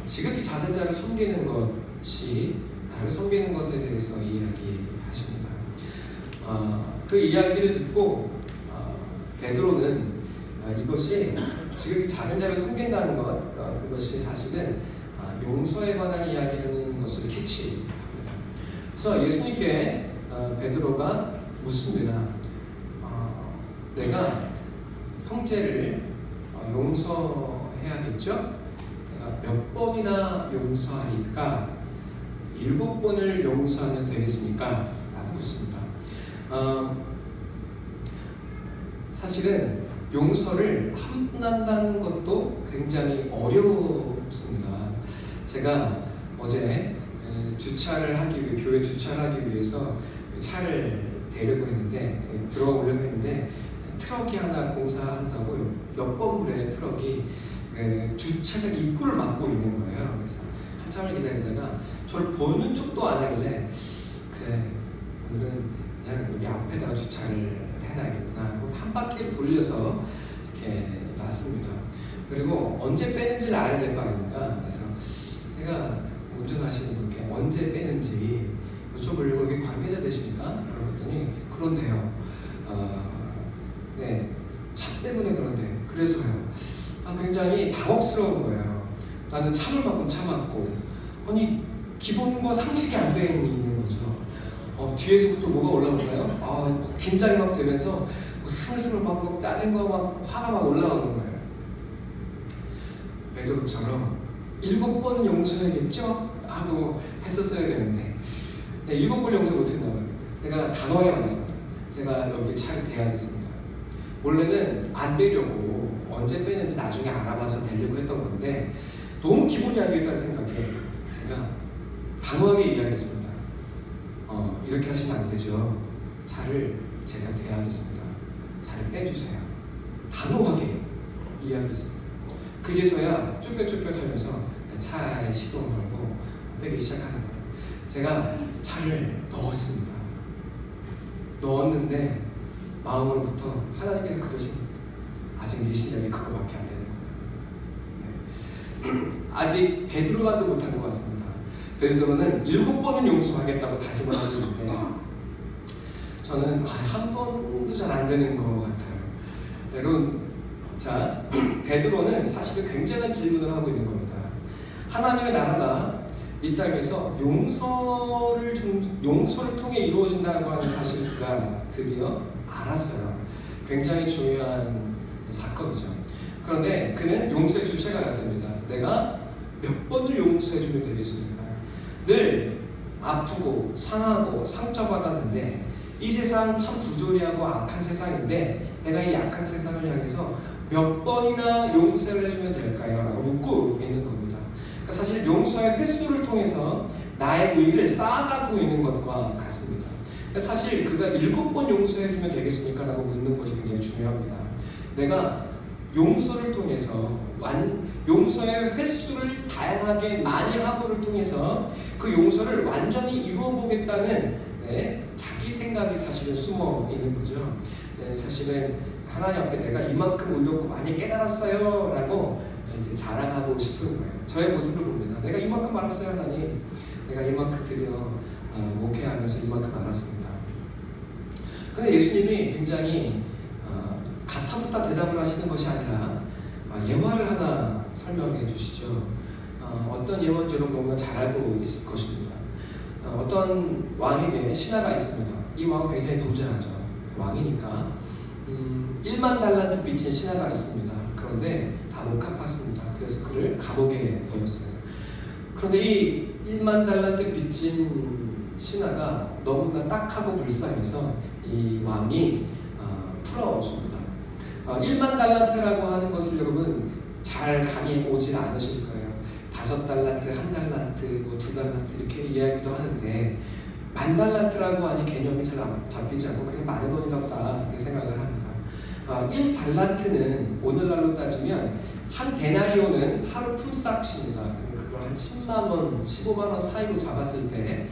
지극히 작은 자를 섬기는 것이 나를 섬기는 것에 대해서 이야기하십니다. 그 이야기를 듣고 베드로는 이것이 지극히 작은 자를 섬긴다는 것, 그것이 사실은 용서에 관한 이야기라는 것을 캐치합니다. 그래서 예수님께 베드로가 묻습니다. 내가 형제를 용서해야겠죠? 내가 몇 번이나 용서하니까 7번을 용서하면 되겠습니까? 라고 묻습니다. 사실은 용서를 한 번 한다는 것도 굉장히 어렵습니다. 제가 어제 주차를 하기 위해, 교회 주차를 하기 위해서 차를 대려고 했는데, 들어오려고 했는데, 트럭이 하나 공사한다고 몇 건물의 트럭이 주차장 입구를 막고 있는 거예요. 그래서 한참을 기다리다가 저를 보는 척도 안 하길래, 그래, 오늘은 그냥 여기 앞에다가 주차를 해놔야겠구나 하고 한 바퀴를 돌려서 이렇게 놨습니다. 그리고 언제 빼는지를 알아야 될 거 아닙니까? 그래서 제가 운전하시는 분께 언제 빼는지 여쭤보려고, 여기 관계자 되십니까? 그랬더니 그런데요. 네, 차 때문에 그런데, 그래서요. 굉장히 당혹스러운 거예요. 나는 참을 만큼 참았고, 아니 기본과 상식이 안 되어 있는 거죠. 뒤에서부터 뭐가 올라오나요? 긴장이 막 되면서 스물스물 막 짜증과 막 화가 막 올라오는 거예요. 베드로처럼 7번 용서해야겠죠? 하고 했었어야 되는데 7번 용서 못했나 봐요. 제가 단호하게 말했습니다. 제가 여기 차를 대야겠습니다. 원래는 안 되려고 언제 빼는지 나중에 알아봐서 대려고 했던 건데 너무 기분이 안 되겠다는 생각에 제가 단호하게 이야기했습니다. 이렇게 하시면 안 되죠. 차를 제가 대하겠습니다. 차를 빼주세요. 단호하게 이야기했습니다. 그제서야 쭈뼛쭈뼛하면서 차에 시동을 걸고 빼기 시작하는 거예요. 제가 차를 넣었습니다. 넣었는데 마음으로부터 하나님께서 그러십니다. 아직 네 실력이 그거밖에 안 되는 거예요. 아직 베드로만도 못한 것 같습니다. 베드로는 7번은 용서하겠다고 다짐을 하고 있는데 저는 한 번도 잘 안 되는 것 같아요. 여러분, 자, 베드로는 사실 굉장한 질문을 하고 있는 겁니다. 하나님의 나라가 이 땅에서 용서를 통해 이루어진다고 하는 사실을 드디어 알았어요. 굉장히 중요한 사건이죠. 그런데 그는 용서의 주체가 됩니다. 내가 몇 번을 용서해주면 되겠습니까? 늘 아프고 상하고 상처받았는데 이 세상 참 부조리하고 악한 세상인데 내가 이 악한 세상을 향해서 몇 번이나 용서를 해주면 될까요? 라고 묻고 있는 겁니다. 그러니까 사실 용서의 횟수를 통해서 나의 의를 쌓아가고 있는 것과 같습니다. 사실 그가 7번 용서해주면 되겠습니까? 라고 묻는 것이 굉장히 중요합니다. 내가 용서를 통해서 용서의 횟수를 다양하게 많이 함으로 통해서 그 용서를 완전히 이루어보겠다는 자기 생각이 사실은 숨어 있는 거죠. 사실은 하나님 앞에 내가 이만큼 의롭고 많이 깨달았어요 라고 이제 자랑하고 싶은 거예요. 저의 모습을 봅니다. 내가 이만큼 알았어요 하나님. 내가 이만큼 드디어 목회하면서 이만큼 알았습니다. 근데 예수님이 굉장히 가타부타 대답을 하시는 것이 아니라 예화를 하나 설명해 주시죠. 어떤 예화인지 여러분 뭔가 잘 알고 있을 것입니다. 어떤 왕에게 신하가 있습니다. 이 왕은 굉장히 부자죠. 왕이니까 1만 달란트 빚진 신하가 있습니다. 그런데 다 못 갚았습니다. 그래서 그를 감옥에 넣었어요. 그런데 이 1만 달란트 빚진 신하가 너무나 딱하고 불쌍해서 이 왕이 풀어줍니다. 1만 달란트라고 하는 것을 여러분 잘 감이 오질 않으실 거예요. 5달란트, 1달란트, 2달란트 이렇게 이야기도 하는데 10,000달란트라고 하니 개념이 잘 잡히지 않고 그게 많은 돈이다 보다 이렇게 생각을 합니다. 1달란트는 오늘날로 따지면 한 데나리오는 하루 품삯입니다. 그걸 한 10만원, 15만원 사이로 잡았을 때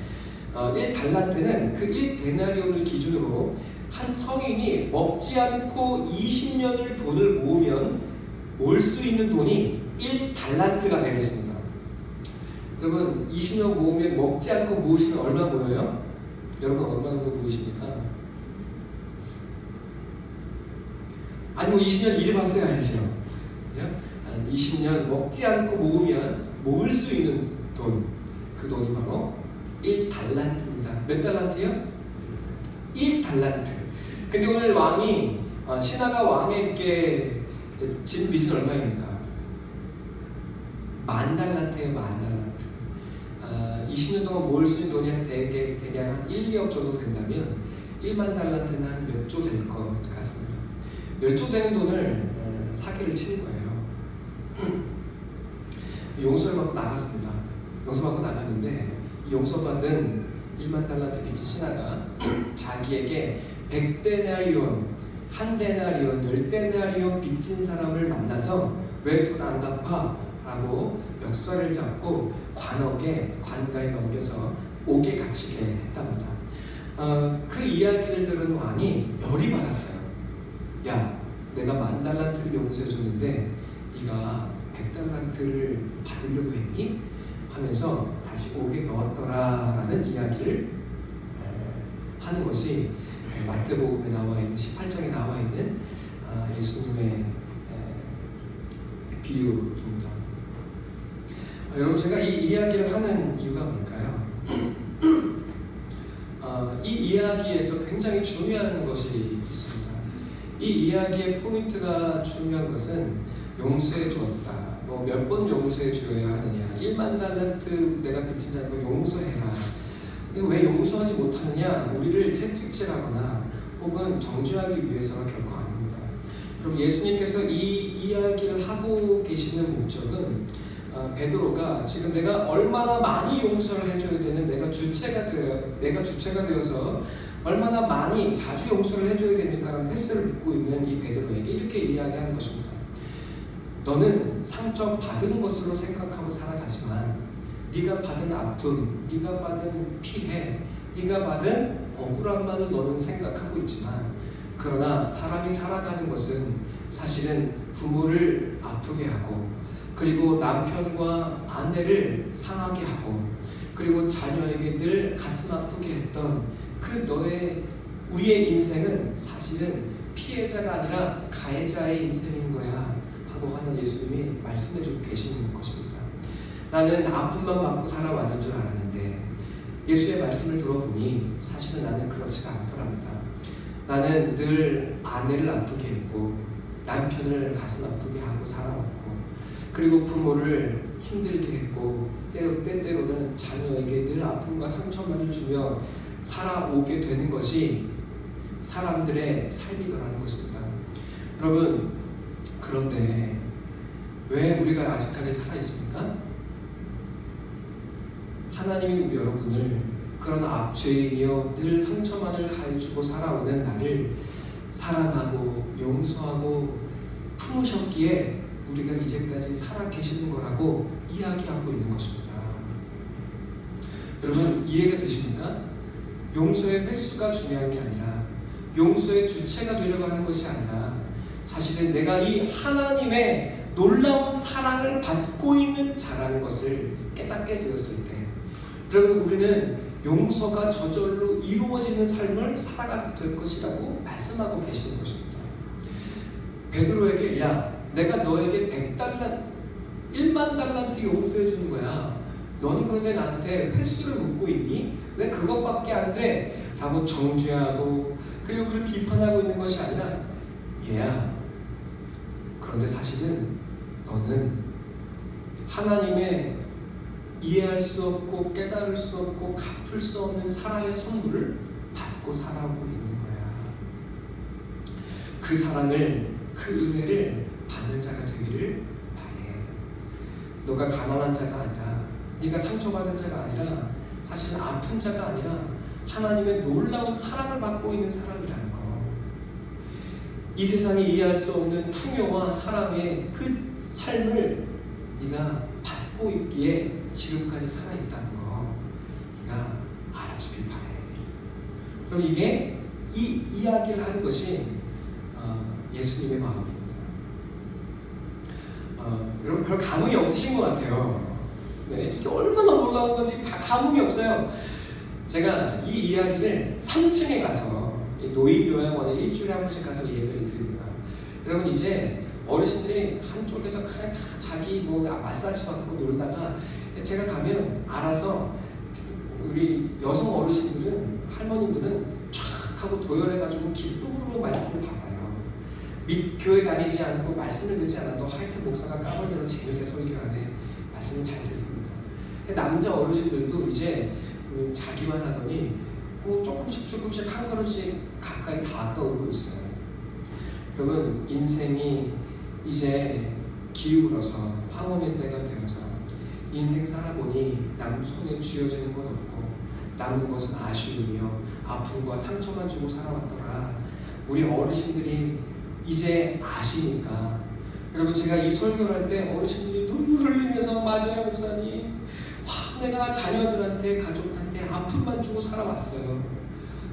1달란트는 그 1데나리온을 기준으로 한 성인이 먹지 않고 20년을 돈을 모으면 모을 수 있는 돈이 1달란트가 되겠습니다. 여러분 20명 모으면 먹지 않고 모으시면 얼마 모여요? 여러분 얼마 정도 모이십니까? 아니 뭐 20년 일해 봤어야 알죠. 그죠? 한 20년 먹지 않고 모으면 모을 수 있는 돈, 그 돈이 바로 1달란트입니다. 몇 달란트요? 1달란트. 근데 오늘 왕이 신하가 왕에게 진 빚은 얼마입니까? 10,000달란트예요. 10,000달란트. 20년 동안 모을 수 있는 돈이 대략 한 1, 2억 정도 된다면 10,000달란트는 한 몇 조 될 것 같습니다. 몇 조 되는 돈을 사기를 치는 거예요. 용서를 받고 나갔습니다. 용서받고 나갔는데 용서받은 10,000달란트 빚진 신하가 자기에게 100데나리온, 1데나리온, 10데나리온 빚진 사람을 만나서 왜 돈 안 갚아? 라고 멱살을 잡고 관가에 넘겨서 옥에 갇히게 했답니다. 그 이야기를 들은 왕이 열이 받았어요. 야, 내가 10,000달란트를 용서해 줬는데 네가 100달란트를 받으려고 했니? 하면서 다시 옥에 넣었더라 라는 이야기를 하는 것이 마태복음에 나와 있는 18장에 나와 있는 예수님의 비유입니다. 여러분 제가 이 이야기를 하는 이유가 뭘까요? 이 이야기에서 굉장히 중요한 것이 있습니다. 이 이야기의 포인트가 중요한 것은 용서해 주었다. 뭐 몇 번 용서해 주어야 하느냐? 10,000달란트 내가 빚진 자를 용서해라. 왜 용서하지 못하느냐? 우리를 채찍질하거나 혹은 정죄하기 위해서가 결코 아닙니다. 그럼 예수님께서 이 이야기를 하고 계시는 목적은 베드로가 지금 내가 얼마나 많이 용서를 해줘야 되는 내가 주체가 되어서 얼마나 많이 자주 용서를 해줘야 됩니까라는 횟수를 묻고 있는 이 베드로에게 이렇게 이야기하는 것입니다. 너는 상처 받은 것으로 생각하고 살아가지만 네가 받은 아픔, 네가 받은 피해, 네가 받은 억울함만을 너는 생각하고 있지만 그러나 사람이 살아가는 것은 사실은 부모를 아프게 하고 그리고 남편과 아내를 상하게 하고 그리고 자녀에게 늘 가슴 아프게 했던 우리의 인생은 사실은 피해자가 아니라 가해자의 인생인 거야 하고 하는 예수님이 말씀해주고 계시는 것입니다. 나는 아픔만 받고 살아왔는 줄 알았는데 예수의 말씀을 들어보니 사실은 나는 그렇지가 않더랍니다. 나는 늘 아내를 아프게 했고 남편을 가슴 아프게 하고 살아왔고 그리고 부모를 힘들게 했고 때때로는 자녀에게 늘 아픔과 상처만을 주며 살아오게 되는 것이 사람들의 삶이더라는 것입니다. 여러분 그런데 왜 우리가 아직까지 살아있습니까? 하나님이 여러분을 그런 죄인이여 늘 상처만을 가해주고 살아오는 나를 사랑하고 용서하고 품으셨기에 우리가 이제까지 살아 계시는 거라고 이야기하고 있는 것입니다. 여러분 이해가 되십니까? 용서의 횟수가 중요한 게 아니라 용서의 주체가 되려고 하는 것이 아니라 사실은 내가 이 하나님의 놀라운 사랑을 받고 있는 자라는 것을 깨닫게 되었을 때 여러분 우리는 용서가 저절로 이루어지는 삶을 살아가게 될 것이라고 말씀하고 계시는 것입니다. 베드로에게 야 내가 너에게 10,000달란트 용서해 주는 거야. 너는 그런데 나한테 횟수를 묻고 있니? 왜 그것밖에 안 돼? 라고 정죄하고 그리고 그를 비판하고 있는 것이 아니라 얘야 그런데 사실은 너는 하나님의 이해할 수 없고 깨달을 수 없고 갚을 수 없는 사랑의 선물을 받고 살아오고 있는 거야. 그 사랑을 그 은혜를 받는 자가 되기를 바래. 너가 가난한 자가 아니라 네가 상처받은 자가 아니라 사실은 아픈 자가 아니라 하나님의 놀라운 사랑을 받고 있는 사람이라는 거. 이 세상이 이해할 수 없는 풍요와 사랑의 그 삶을 네가 받고 있기에 지금까지 살아있다는 거 네가 알아주길 바래. 그럼 이게 이 이야기를 하는 것이 예수님의 마음입니다. 여러분 별 감흥이 없으신 것 같아요. 네, 이게 얼마나 놀라운 건지 다 감흥이 없어요. 제가 이 이야기를 3층에 가서 노인요양원에 일주일에 한 번씩 가서 예배를 드립니다. 여러분 이제 어르신들이 한쪽에서 그냥 다 자기 뭐 마사지 받고 놀다가 제가 가면 알아서 우리 여성 어르신들은 할머님들은 촥 하고 도열해가지고 기쁨으로 말씀을 받아요. 교회 다니지 않고 말씀을 듣지 않아도 하여튼 목사가 까불면서 재밌게 설교하네. 말씀을 잘 듣습니다. 남자 어르신들도 이제 자기만하더니 조금씩 한 걸음씩 가까이 다가오고 있어요. 여러분 인생이 이제 기울어서 황혼의 때가 되어서 인생 살아보니 남 손에 쥐어지는 것 없고 남는 것은 아쉬움이요 아픔과 상처만 주고 살아왔더라. 우리 어르신들이 이제 아시니까 여러분 제가 이 설교를 할 때 어르신들이 눈물 흘리면서 맞아요 목사님 내가 자녀들한테 가족한테 아픔만 주고 살아왔어요.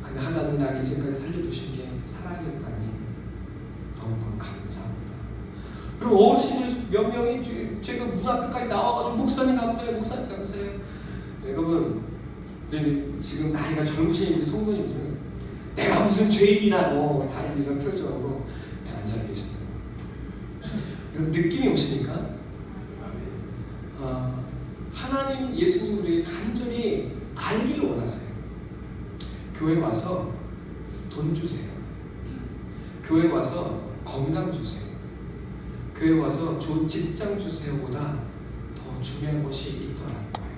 근데 하나님 날 이제까지 살려주신 게 사랑이었다니 너무너무 감사합니다. 그리고 어르신들 몇 명이 제가 문 앞에까지 나와가지고 목사님 감사해요 목사님 감사해요. 여러분 지금 나이가 젊으신 우리 성도님들은 내가 무슨 죄인이라고 다 이런 표정으로 앉아 계십니다. 여러분 느낌이 오십니까? 하나님 예수님 우리에게 간절히 알기를 원하세요. 교회 와서 돈 주세요. 교회 와서 건강 주세요. 교회 와서 좋은 직장 주세요보다 더 중요한 것이 있더라는 거예요.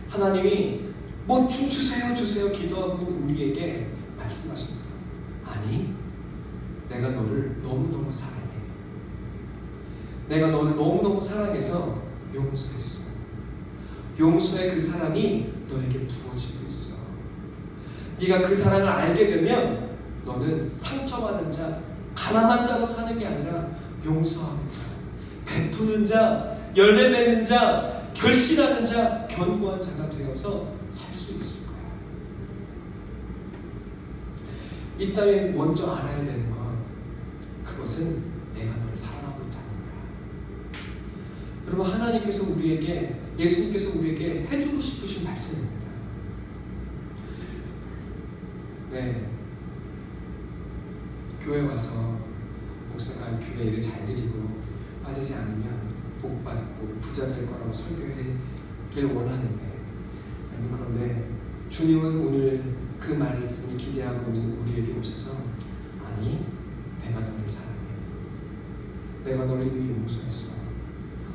하나님이 뭐 주세요 기도하고 있는 우리에게 말씀하십니다. 아니 내가 너를 너무너무 사랑해. 내가 너를 너무너무 사랑해서 용서했어. 용서의 그 사랑이 너에게 부어지고 있어. 네가 그 사랑을 알게 되면 너는 상처받은 자, 가난한 자로 사는 게 아니라 용서하는 자, 베푸는 자, 열매 맺는 자, 결실하는 자, 견고한 자가 되어서 살 수 있을 거야. 이 땅에 먼저 알아야 되는 건 그것은 내가 너를 사랑하고 있다는 거야. 여러분 하나님께서 우리에게 예수님께서 우리에게 해주고 싶으신 말씀입니다. 네, 교회 와서 목사가 교회 일을 잘 드리고 빠지지 않으면 복 받고 부자 될 거라고 설교하길 원하는데 그런데 주님은 오늘 그 말씀을 기대하고 있는 우리에게 오셔서 아니 내가 너를 사랑해. 내가 너를 이미 용서했어.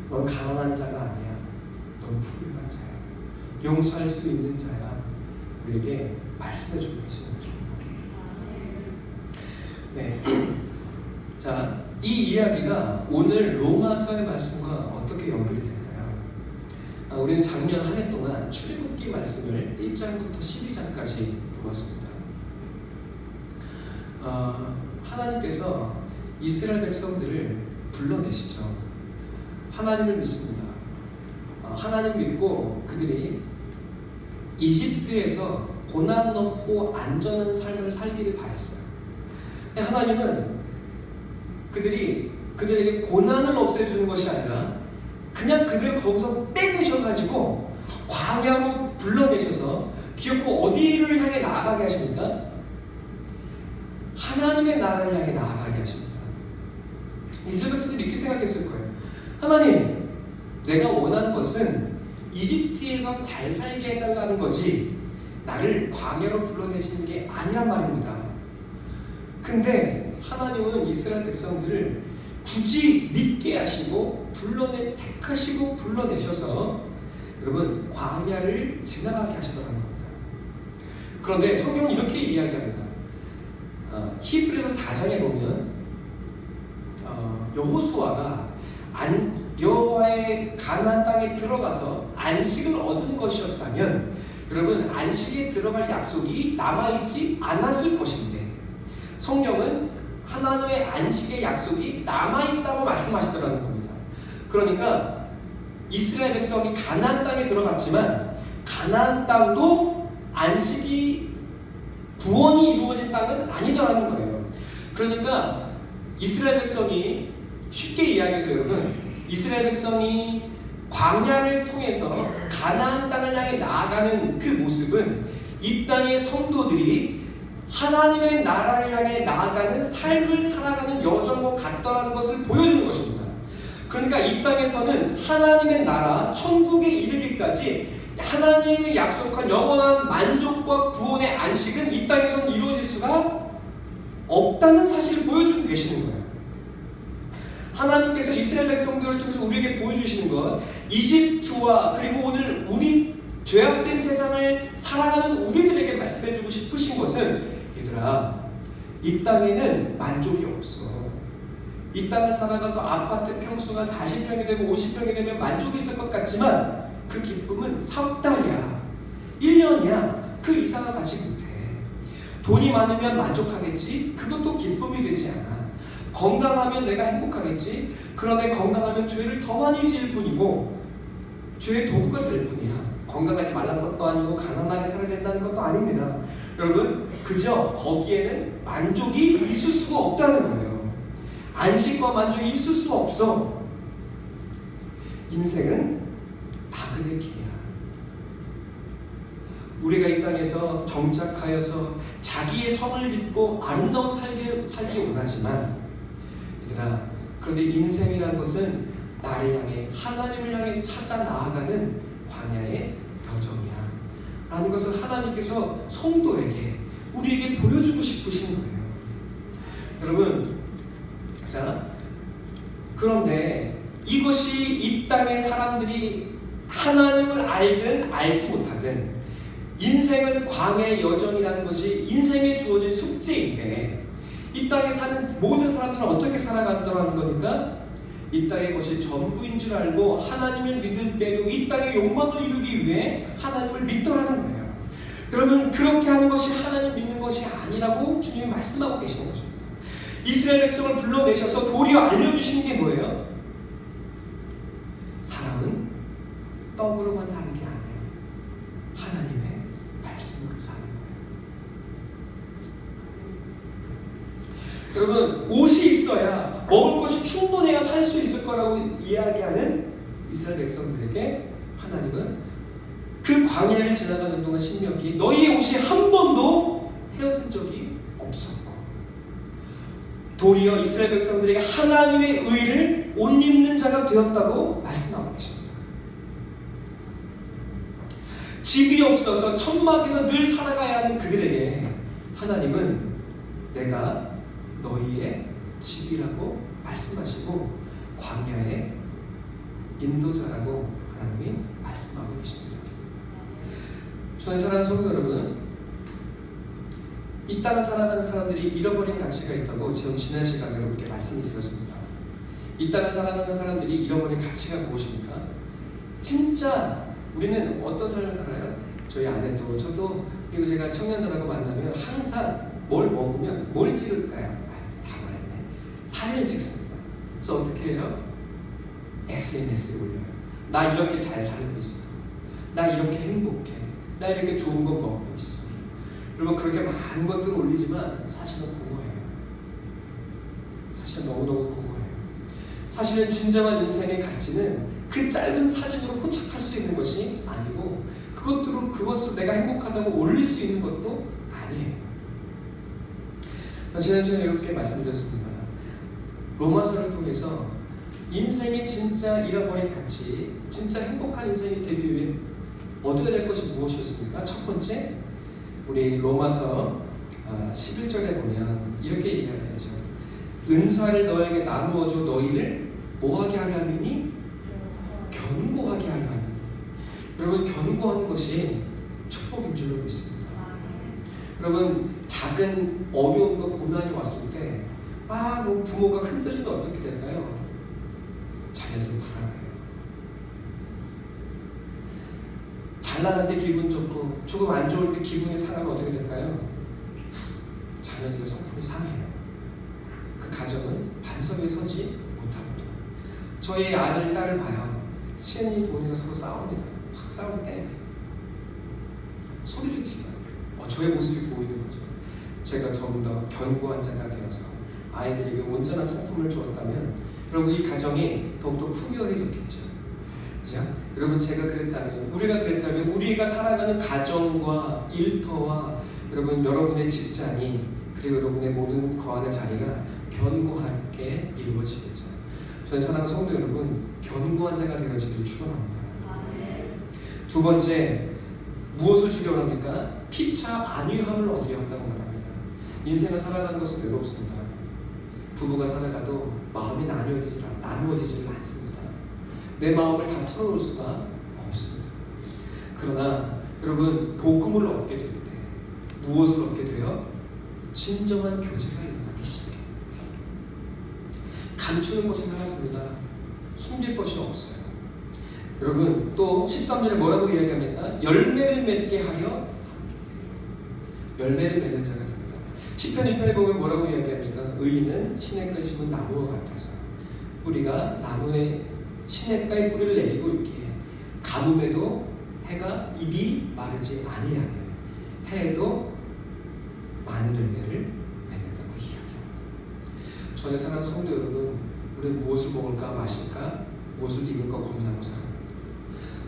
넌 가난한 자가 아니야. 넌 풍요한 자야. 용서할 수 있는 자야. 우리에게 말씀해 주고 계시는 거죠. 네. 자, 이 이야기가 오늘 로마서의 말씀과 어떻게 연결이 될까요? 우리는 작년 한 해 동안 출애굽기 말씀을 1장부터 12장까지 보았습니다. 하나님께서 이스라엘 백성들을 불러내시죠. 하나님을 믿습니다. 하나님 믿고 그들이 이집트에서 고난 없고 안전한 삶을 살기를 바랬어요. 하나님은 그들에게 고난을 없애주는 것이 아니라 그냥 그들을 거기서 빼내셔가지고 광야로 불러내셔서 기어코 어디를 향해 나아가게 하십니까? 하나님의 나라를 향해 나아가게 하십니다. 이스라엘 백성들이 이렇게 생각했을 거예요. 하나님, 내가 원하는 것은 이집트에서 잘 살게 해달라는 거지 나를 광야로 불러내시는 게 아니란 말입니다. 근데 하나님은 이스라엘 백성들을 굳이 믿게 하시고 택하시고 불러내셔서 여러분 광야를 지나가게 하시더라는 겁니다. 그런데 성경은 이렇게 이야기합니다. 히브리서 4장에 보면 여호수아가 여호와의 가나안 땅에 들어가서 안식을 얻은 것이었다면 여러분 안식에 들어갈 약속이 남아있지 않았을 것인데 성경은 하나님의 안식의 약속이 남아있다고 말씀하시더라는 겁니다. 그러니까 이스라엘 백성이 가나안 땅에 들어갔지만 가나안 땅도 안식이 구원이 이루어진 땅은 아니더라는 거예요. 그러니까 이스라엘 백성이 쉽게 이야기해서 여러분 이스라엘 백성이 광야를 통해서 가나안 땅을 향해 나아가는 그 모습은 이 땅의 성도들이 하나님의 나라를 향해 나아가는 삶을 살아가는 여정과 같다라는 것을 보여주는 것입니다. 그러니까 이 땅에서는 하나님의 나라, 천국에 이르기까지 하나님이 약속한 영원한 만족과 구원의 안식은 이 땅에서는 이루어질 수가 없다는 사실을 보여주고 계시는 거예요. 하나님께서 이스라엘 백성들을 통해서 우리에게 보여주시는 것, 이집트와 그리고 오늘 우리 죄악된 세상을 살아가는 우리들에게 말씀해주고 싶으신 것은, 얘들아, 이 땅에는 만족이 없어. 이 땅을 살아가서 아파트 평수가 40평이 되고 50평이 되면 만족이 있을 것 같지만 그 기쁨은 3달이야, 1년이야. 그 이상은 가지 못해. 돈이 많으면 만족하겠지? 그것도 기쁨이 되지 않아. 건강하면 내가 행복하겠지? 그런데 건강하면 죄를 더 많이 지을 뿐이고 죄의 도구가 될 뿐이야. 건강하지 말라는 것도 아니고 가난하게 살아야 된다는 것도 아닙니다. 여러분, 그저 거기에는 만족이 있을 수가 없다는 거예요. 안식과 만족이 있을 수 없어. 인생은 나그네 길이야. 우리가 이 땅에서 정착하여서 자기의 성을 짓고 아름다운 살기 원하지만, 얘들아, 그런데 인생이라는 것은 나를 향해, 하나님을 향해 찾아 나아가는 광야의 여정이야 라는 것을 하나님께서 성도에게, 우리에게 보여주고 싶으신 거예요. 여러분, 자, 그런데 이것이 이 땅의 사람들이 하나님을 알든 알지 못하든 인생은 광야의 여정이라는 것이 인생에 주어진 숙제인데, 이 땅에 사는 모든 사람들은 어떻게 살아간다는 겁니까? 이 땅의 것이 전부인 줄 알고 하나님을 믿을 때도 이 땅의 욕망을 이루기 위해 하나님을 믿더라는 거예요. 여러분, 그렇게 하는 것이 하나님 믿는 것이 아니라고 주님이 말씀하고 계시는 것입니다. 이스라엘 백성을 불러내셔서 도리어 알려주시는 게 뭐예요? 사람은 떡으로만 사는 게 아니에요. 하나님의 말씀으로 사는 거예요. 여러분, 옷이 있어야, 먹을 것이 충분해야 살 수 있을 거라고 이야기하는 이스라엘 백성들에게 하나님은 그 광야를 지나가는 동안 신명기, 너희의 옷이 한 번도 헤어진 적이 없었고, 도리어 이스라엘 백성들에게 하나님의 의를 옷 입는 자가 되었다고 말씀하고 계십니다. 집이 없어서 천막에서 늘 살아가야 하는 그들에게 하나님은 내가 너희의 집이라고 말씀하시고 광야의 인도자라고 하나님이 말씀하고 계십니다. 저의 사랑하는 성도 여러분, 이 땅을 살아가는 사람들이 잃어버린 가치가 있다고 지난 시간에 여러분께 말씀을 드렸습니다. 이 땅을 살아가는 사람들이 잃어버린 가치가 무엇입니까? 진짜 우리는 어떤 삶을 살아요? 저희 아내도 저도, 그리고 제가 청년들하고 만나면 항상 뭘 먹으면 뭘 찍을까요? 다 말했네. 사진을 찍습니다. 그래서 어떻게 해요? SNS에 올려요. 나 이렇게 잘 살고 있어. 나 이렇게 행복해. 나 이렇게 좋은 거 먹고 있어. 여러분, 그렇게 많은 것들을 올리지만 사실은 공허해요. 사실은 너무너무 공허해요. 사실은 진정한 인생의 가치는 그 짧은 사진으로 포착할 수 있는 것이 아니고, 그것으로 내가 행복하다고 올릴 수 있는 것도 아니에요. 지난 시간에 이렇게 말씀드렸습니다. 로마서를 통해서 인생의 진짜 잃어버린 가치, 진짜 행복한 인생이 되기 위해 얻어야 될 것이 무엇이었습니까? 첫 번째, 우리 로마서 11절에 보면 이렇게 얘기하죠. 은사를 너에게 나누어줘 너희를 뭐하게 하려 함이니? 견고하게 하려 함이니. 여러분, 견고한 것이 축복인 줄로 믿습니다. 여러분, 작은 어려움과 고난이 왔을 때 부모가 흔들리면 어떻게 될까요? 자녀들은 불안해요. 잘 나갈 때 기분 좋고 조금 안 좋을 때 기분이 상하면 어떻게 될까요? 자녀들의 성품이 상해요. 그 가정은 반석에 서지 못합니다. 저희 아들, 딸을 봐요. 시은이, 도훈이가 서로 싸웁니다. 막 싸울 때 소리를 질러요. 저의 모습이 보이는 거죠. 제가 좀 더 견고한 자가 되어서 아이들에게 온전한 성품을 주었다면 여러분, 이 가정이 더욱더 풍요해졌겠죠. 그죠? 여러분 제가 그랬다면, 우리가 그랬다면 우리가 살아가는 가정과 일터와 여러분의 직장이, 그리고 여러분의 모든 거하는 자리가 견고하게 이루어지겠죠. 저는 사랑하는 성도 여러분, 견고한 자가 되어지길 축원합니다. 두 번째, 무엇을 주려 합니까? 피차 안위함을 얻으려 한다고 말합니다. 인생을 살아가는 것은 외롭습니다. 부부가 살아가도 마음이 나누어지질 않습니다. 내 마음을 다 털어놓을 수가 없습니다. 그러나 여러분, 복음을 얻게 될 때 무엇을 얻게 돼요? 진정한 교제가 일어나기 시작해요. 감추는 것이 사라집니다. 숨길 것이 없어요. 여러분, 또 13절에 뭐라고 이야기합니까? 열매를 맺게 하려 열매를 맺는 자가 됩니다. 시편 1편에 보면 뭐라고 이야기합니까? 의인은 시냇가에 심은 나무와 같아서 뿌리가 나무의 시냇가에 뿌리를 내리고 있기에 가뭄에도 해가 입이 마르지 아니하며 해에도 많은 열매를 맺는다고 이야기합니다. 저의 사랑하는 성도 여러분, 우리는 무엇을 먹을까 마실까, 무엇을 입을까 고민하고 살아갑니다.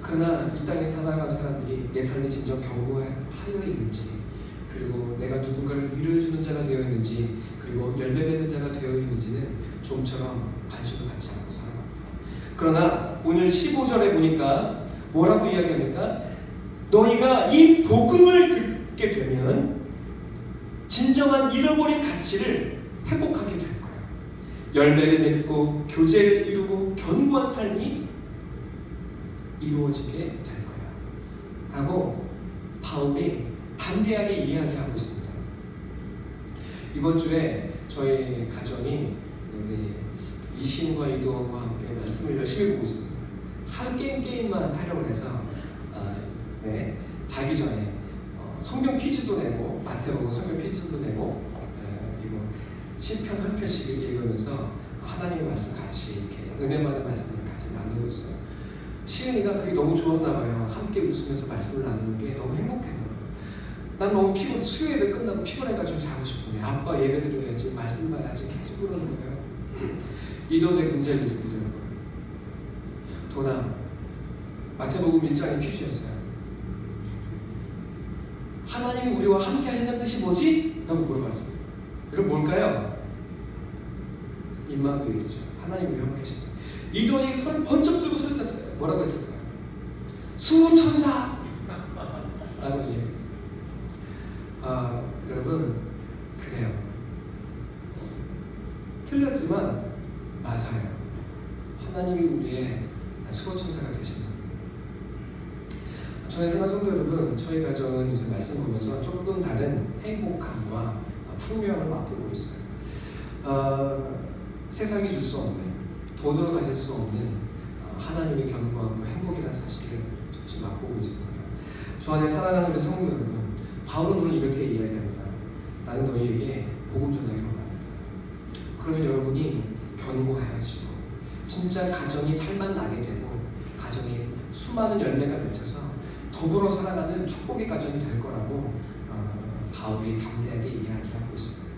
그러나 이 땅에 살아가는 사람들이 내 삶이 진정 견고하여 있는지, 그리고 내가 누군가를 위로해주는 자가 되어 있는지, 그리고 열매 맺는 자가 되어 있는지는 좀처럼 관심을 갖지 않고 살아갑니다. 그러나 오늘 15절에 보니까 뭐라고 이야기합니까? 너희가 이 복음을 듣게 되면 진정한 잃어버린 가치를 회복하게 될 거야. 열매를 맺고 교제를 이루고 견고한 삶이 이루어지게 될 거야 라고 바울이 담대하게 이야기하고 있습니다. 이번 주에 저희 가정이 우리 이신과 이도원과 함께 말씀을 열심히 보고 있습니다. 하루 게임만 하려고 해서 자기 전에 성경 퀴즈도 내고, 마태복음 성경 퀴즈도 내고, 그리고 시편 한 편씩 읽으면서 하나님의 말씀 같이 이렇게 은혜 받은 말씀을 같이 나누고 있어요. 시은이가 그게 너무 좋았나 봐요. 함께 웃으면서 말씀을 나누는 게 너무 행복해요. 난 너무 수요 예배 끝나고 피곤해가지고 자고 싶은데 아빠 예배 드려야지, 말씀 봐야지 계속 그러는 거예요. 이돈의 문제가 있습니다, 여러분. 도나 마태복음 1장의 퀴즈였어요. 하나님이 우리와 함께 하신다는 뜻이 뭐지? 라고 물어봤습니다. 여러분 뭘까요? 임마누엘이죠. 하나님이 우리와 함께 하신다. 이돈이 손을 번쩍 들고 소리쳤어요. 뭐라고 했을까요? 수천사! 라고 얘기했어요. 여러분, 그래요. 틀렸지만 맞아요. 하나님이 우리의 수호천사가 되신다. 저희 생각 성도 여러분, 저희 가정은 요새 말씀 보면서 조금 다른 행복함과 풍요함을 맛보고 있어요. 세상이 줄 수 없는, 돈으로 가질 수 없는 하나님의 견고함과 행복이라는 사실을 조금 맛보고 있습니다. 저 안에 사랑하는 우리 성도 여러분, 바울은 오늘 이렇게 이야기합니다. 나는 너희에게 복음 전하기로 합니다. 그러면 여러분이 견고하여지고 진짜 가정이 살만 나게 되고 가정이 수많은 열매가 맺혀서 더불어 살아가는 축복의 가정이 될 거라고 바울이 담대하게 이야기하고 있습니다.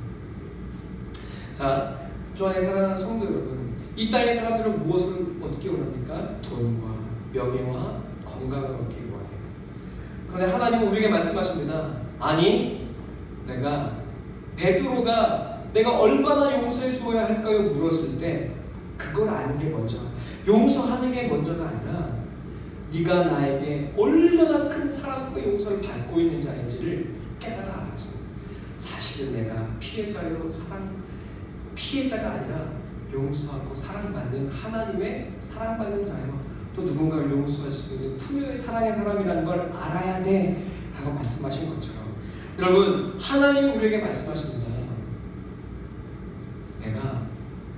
자, 주 안에 사랑하는 성도 여러분, 이 땅의 사람들은 무엇을 얻기 원합니까? 돈과 명예와 건강을 얻기 원해요. 그런데 하나님은 우리에게 말씀하십니다. 아니, 베드로가 내가 얼마나 용서해 주어야 할까요? 물었을 때 그걸 아는 게 먼저, 용서하는 게 먼저가 아니라 네가 나에게 얼마나 큰 사랑과 용서를 받고 있는 자인지를 깨달아 알아서 사실은 내가 피해자가 아니라 용서하고 사랑받는 하나님의 사랑받는 자예요. 또 누군가를 용서할 수 있는 풍요의 사랑의 사람이라는 걸 알아야 돼 라고 말씀하신 것처럼, 여러분, 하나님이 우리에게 말씀하십니다. 내가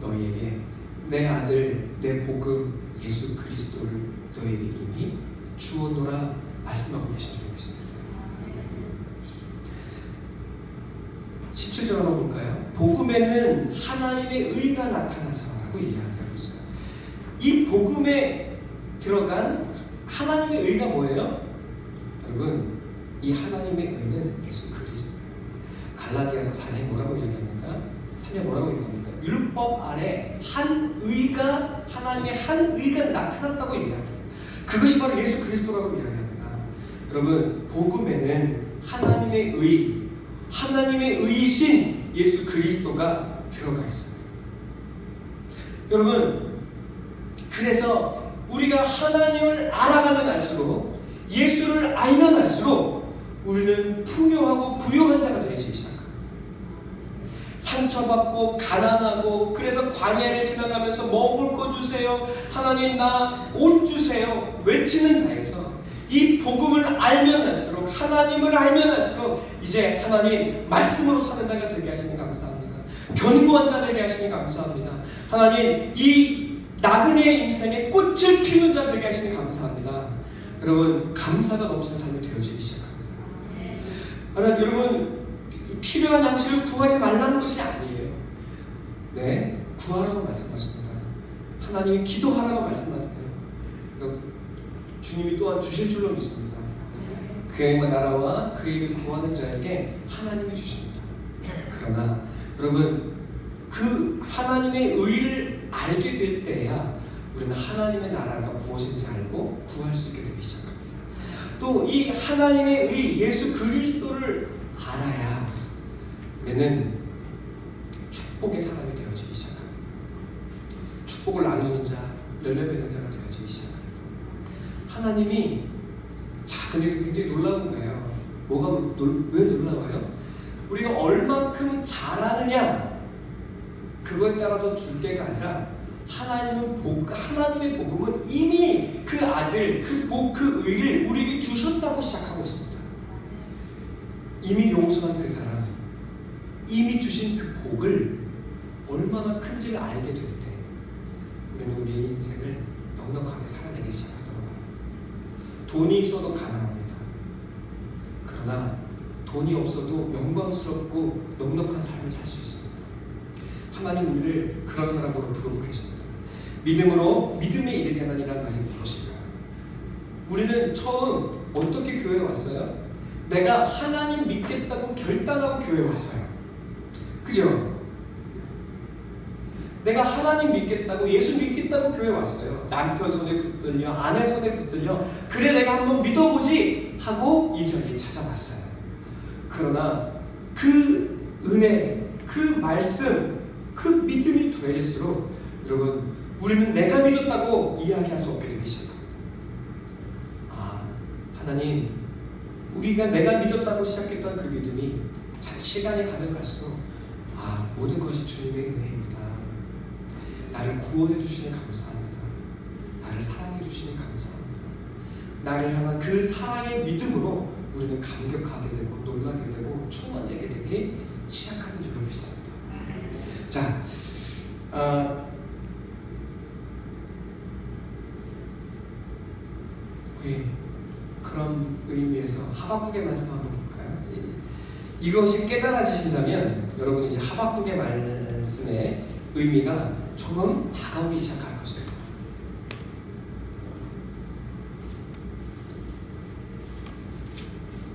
너희에게 내 아들, 내 복음 예수 그리스도를 너희에게 이미 주었노라 말씀하고 계신 줄 믿습니다. 17절 한번 볼까요? 복음에는 하나님의 의가 나타나서 라고 이야기하고 있어요. 이 복음에 들어간 하나님의 의가 뭐예요? 여러분, 이 하나님의 의는 예수 그리스도예요. 갈라디아서 4장에 뭐라고 얘기합니까? 3장에 뭐라고 얘기합니까? 율법 아래 한 의가, 하나님의 한 의가 나타났다고 얘기합니다. 그것이 바로 예수 그리스도라고 이야기합니다. 여러분, 복음에는 하나님의 의이신 예수 그리스도가 들어가 있어요. 여러분, 그래서 우리가 하나님을 알아가면 알수록, 예수를 알면 알수록 우리는 풍요하고 부유한 자가 되기 시작합니다. 상처받고 가난하고, 그래서 광야를 지나가면서 먹을 거 주세요, 하나님 나 옷 주세요 외치는 자에서 이 복음을 알면 할수록, 하나님을 알면 할수록 이제 하나님 말씀으로 사는 자가 되게 하시니 감사합니다. 견고한 자 되게 하시니 감사합니다. 하나님 이 나그네의 인생에 꽃을 피우는 자 되게 하시니 감사합니다. 여러분, 감사가 넘치는 삶이 되어지기 시작합니다. 하나님, 여러분, 필요한 양식을 구하지 말라는 것이 아니에요. 네, 구하라고 말씀하십니다. 하나님이 기도하라고 말씀하세요. 주님이 또한 주실 줄로 믿습니다. 그의 나라와 그의 일을 구하는 자에게 하나님이 주십니다. 그러나 여러분, 그 하나님의 의를 알게 될 때야 우리는 하나님의 나라가 무엇인지 알고 구할 수 있게 되기 시작합니다. 또 이 하나님의 의, 예수 그리스도를 알아야 우리는 축복의 사람이 되어지기 시작합니다. 축복을 나누는 자, 열매 맺는 자가 되어지기 시작합니다. 하나님이, 자, 근데 굉장히 놀라운 거예요. 왜 놀라워요? 우리가 얼만큼 잘하느냐, 그거에 따라서 줄 게가 아니라 하나님의 복음은 이미 그 아들, 그 복, 그 의를 우리에게 주셨다고 시작하고 있습니다. 이미 용서한 그 사람, 이미 주신 그 복을 얼마나 큰지를 알게 될 때 우리는 우리의 인생을 넉넉하게 살아내기 시작하도록 합니다. 돈이 있어도 가난합니다. 그러나 돈이 없어도 영광스럽고 넉넉한 삶을 살 수 있습니다. 하나님 우리를 그런 사람으로 부르고 계십니다. 믿음에 이르게 하나니라는 말이 무엇일까요? 우리는 처음 어떻게 교회에 왔어요? 내가 하나님 믿겠다고 결단하고 교회에 왔어요. 그죠? 내가 하나님 믿겠다고, 예수 믿겠다고 교회에 왔어요. 남편 손에 붙들려, 아내 손에 붙들려, 그래 내가 한번 믿어보지 하고 이 자리에 찾아왔어요. 그러나 그 은혜, 그 말씀, 그 믿음이 더해질수록 여러분, 우리는 내가 믿었다고 이야기할 수 없게 되기 시작합니다. 하나님, 내가 믿었다고 시작했던 그 믿음이 시간이 가면 갈수록 모든 것이 주님의 은혜입니다. 나를 구원해 주시니 감사합니다. 나를 사랑해 주시니 감사합니다. 나를 향한 그 사랑의 믿음으로 우리는 감격하게 되고 놀라게 되고 충만하게 되기 시작하는 줄로 믿습니다. 자, 우리 그런 의미에서 하박국의 말씀 한번 볼까요? 이것이 깨달아지신다면 여러분 이제 하박국의 말씀의 의미가 조금 다가오기 시작할 것입니다.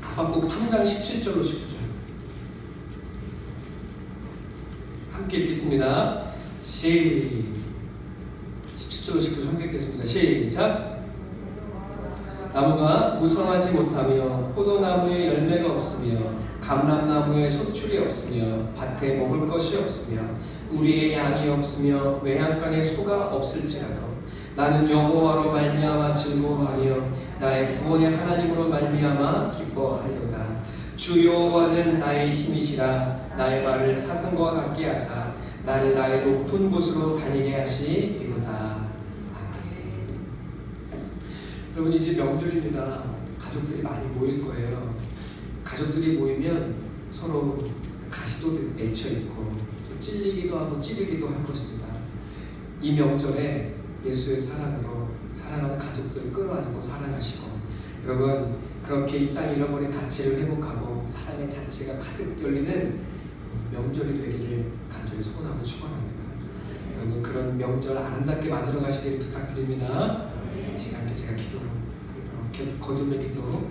하박국 3장 17절로 19절 함께 읽겠습니다. 17절로 19절 함께 읽겠습니다. 시작! 나무가 무성하지 못하며 포도나무에 열매가 없으며 감람나무에 소출이 없으며 밭에 먹을 것이 없으며 우리의 양이 없으며 외양간에 소가 없을지라도 나는 여호와로 말미암아 즐거워하며 나의 구원의 하나님으로 말미암아 기뻐하리로다. 주 여호와는 나의 힘이시라. 나의 발을 사슴과 같게 하사 나를 나의 높은 곳으로 다니게 하시리로다. 여러분 이제 명절입니다. 가족들이 많이 모일 거예요. 가족들이 모이면 서로 가시도 맺혀 있고 또 찔리기도 하고 찌르기도 할 것입니다. 이 명절에 예수의 사랑으로 사랑하는 가족들을 끌어안고 사랑하시고 여러분 그렇게 이 땅에 잃어버린 가치를 회복하고 사랑의 잔치가 가득 열리는 명절이 되기를 간절히 소원하고 축원합니다. 여러분 그런 명절 아름답게 만들어 가시길 부탁드립니다. 시간에 제가 기도로 거듭의 기도